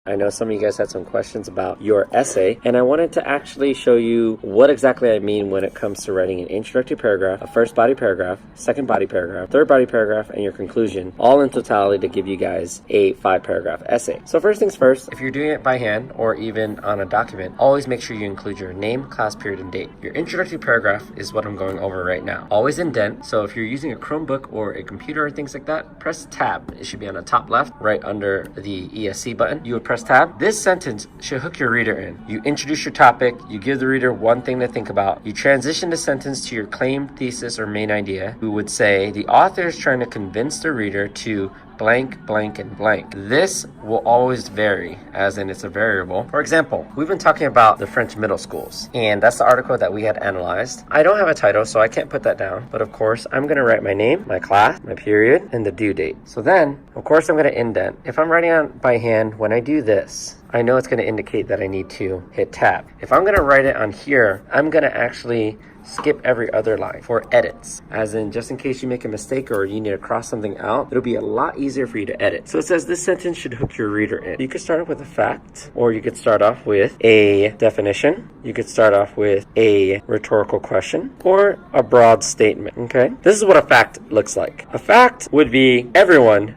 I know some of you guys had some questions about your essay, and I wanted to actually show you what exactly I mean when it comes to writing an introductory paragraph, a first body paragraph, second body paragraph, third body paragraph, and your conclusion, all in totality to give you guys a 5-paragraph essay. So first things first, if you're doing it by hand or even on a document, always make sure you include your name, class period, and date. Your introductory paragraph is what I'm going over right now. Always indent, so if you're using a Chromebook or a computer or things like that, press tab. It should be on the top left, right under the ESC button. You would press tab. This sentence should hook your reader in. You introduce your topic, you give the reader one thing to think about, you transition the sentence to your claim, thesis, or main idea. We would say the author is trying to convince the reader to blank, blank, and blank. This will always vary, as in it's a variable. For example, we've been talking about the French middle schools, and that's the article that we had analyzed. I don't have a title, so I can't put that down, but of course, I'm gonna write my name, my class, my period, and the due date. So then, of course, I'm gonna indent. If I'm writing on by hand, when I do this, I know it's gonna indicate that I need to hit tab. If I'm gonna write it on here, I'm gonna actually skip every other line for edits, as in just in case you make a mistake or you need to cross something out, it'll be a lot easier for you to edit. So it says this sentence should hook your reader in. You could start off with a fact, or you could start off with a definition. You could start off with a rhetorical question or a broad statement, okay? This is what a fact looks like. A fact would be everyone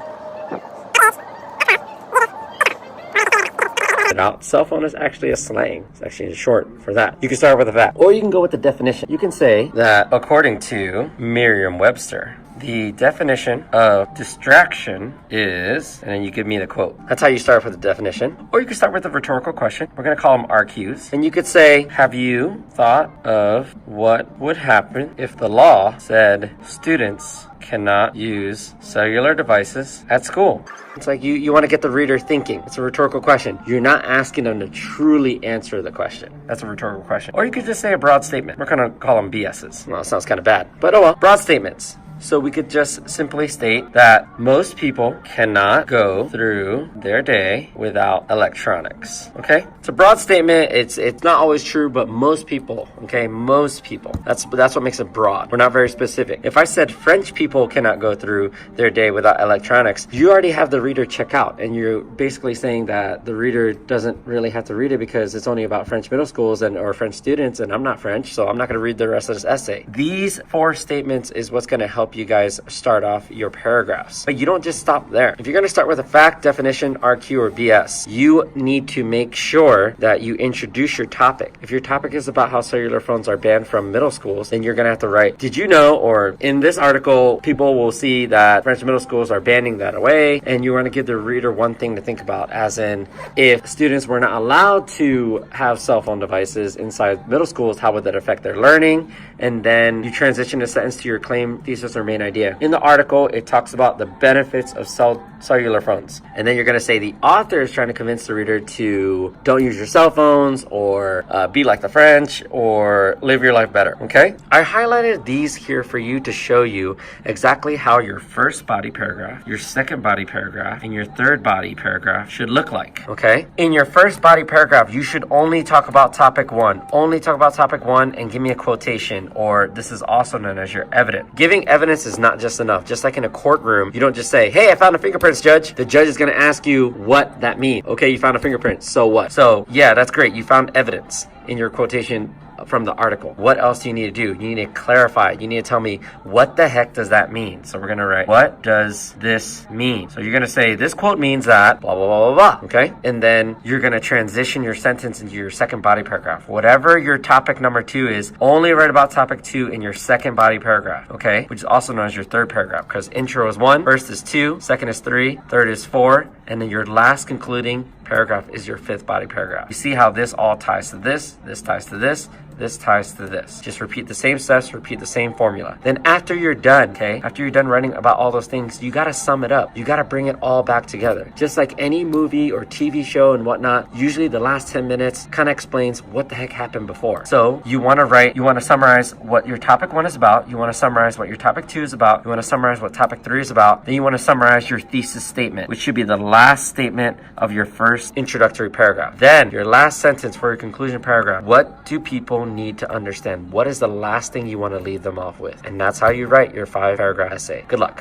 out. Cell phone is actually a slang. It's actually short for that. You can start with a fact, or you can go with the definition. You can say that according to Merriam-Webster, the definition of distraction is, and then you give me the quote. That's how you start with the definition. Or you can start with a rhetorical question. We're going to call them RQs. And you could say, have you thought of what would happen if the law said students cannot use cellular devices at school? It's like you want to get the reader thinking. It's a rhetorical question. You're not asking them to truly answer the question. That's a rhetorical question. Or you could just say a broad statement. We're going to call them BSs. Well, it sounds kind of bad, but oh well. Broad statements. So we could just simply state that most people cannot go through their day without electronics, okay? It's a broad statement. It's not always true, but most people, okay? Most people. That's what makes it broad. We're not very specific. If I said French people cannot go through their day without electronics, you already have the reader check out, and you're basically saying that the reader doesn't really have to read it because it's only about French middle schools or French students, and I'm not French, so I'm not going to read the rest of this essay. These 4 statements is what's going to help you guys start off your paragraphs. But you don't just stop there. If you're going to start with a fact, definition, RQ, or BS, you need to make sure that you introduce your topic. If your topic is about how cellular phones are banned from middle schools, then you're going to have to write, did you know, or in this article, people will see that French middle schools are banning that away, and you want to give the reader one thing to think about, as in, if students were not allowed to have cell phone devices inside middle schools, how would that affect their learning? And then you transition a sentence to your claim, thesis, or main idea. In the article, it talks about the benefits of cellular phones. And then you're going to say the author is trying to convince the reader to don't use your cell phones, or be like the French, or live your life better, okay? I highlighted these here for you to show you exactly how your first body paragraph, your second body paragraph, and your third body paragraph should look like, okay? In your first body paragraph, you should only talk about topic 1. Only talk about topic 1 and give me a quotation, or this is also known as your evidence. Giving evidence is not just enough. Just like in a courtroom, you don't just say, hey, I found a fingerprints, judge. The judge is going to ask you what that means. Okay, you found a fingerprint. So what? So yeah, that's great. You found evidence in your quotation from the article. What else do you need to do? You need to clarify. You need to tell me, what the heck does that mean? So we're going to write, what does this mean? So you're going to say, this quote means that blah, blah, blah, blah, blah. Okay? And then you're going to transition your sentence into your second body paragraph. Whatever your topic number 2 is, only write about topic 2 in your second body paragraph. Okay? Which is also known as your third paragraph, because intro is 1, first is 2, second is 3, third is 4, and then your last concluding paragraph is your 5th body paragraph. You see how this all ties to this ties to this ties to this. Just repeat the same steps, repeat the same formula. Then after you're done, okay, after you're done writing about all those things, you gotta sum it up. You gotta bring it all back together. Just like any movie or TV show and whatnot, usually the last 10 minutes kind of explains what the heck happened before. So you want to summarize what your topic 1 is about, you want to summarize what your topic 2 is about, you want to summarize what topic 3 is about, then you want to summarize your thesis statement, which should be the last statement of your first introductory paragraph. Then your last sentence for your conclusion paragraph. What do people need to understand? What is the last thing you want to leave them off with? And that's how you write your 5-paragraph essay. Good luck.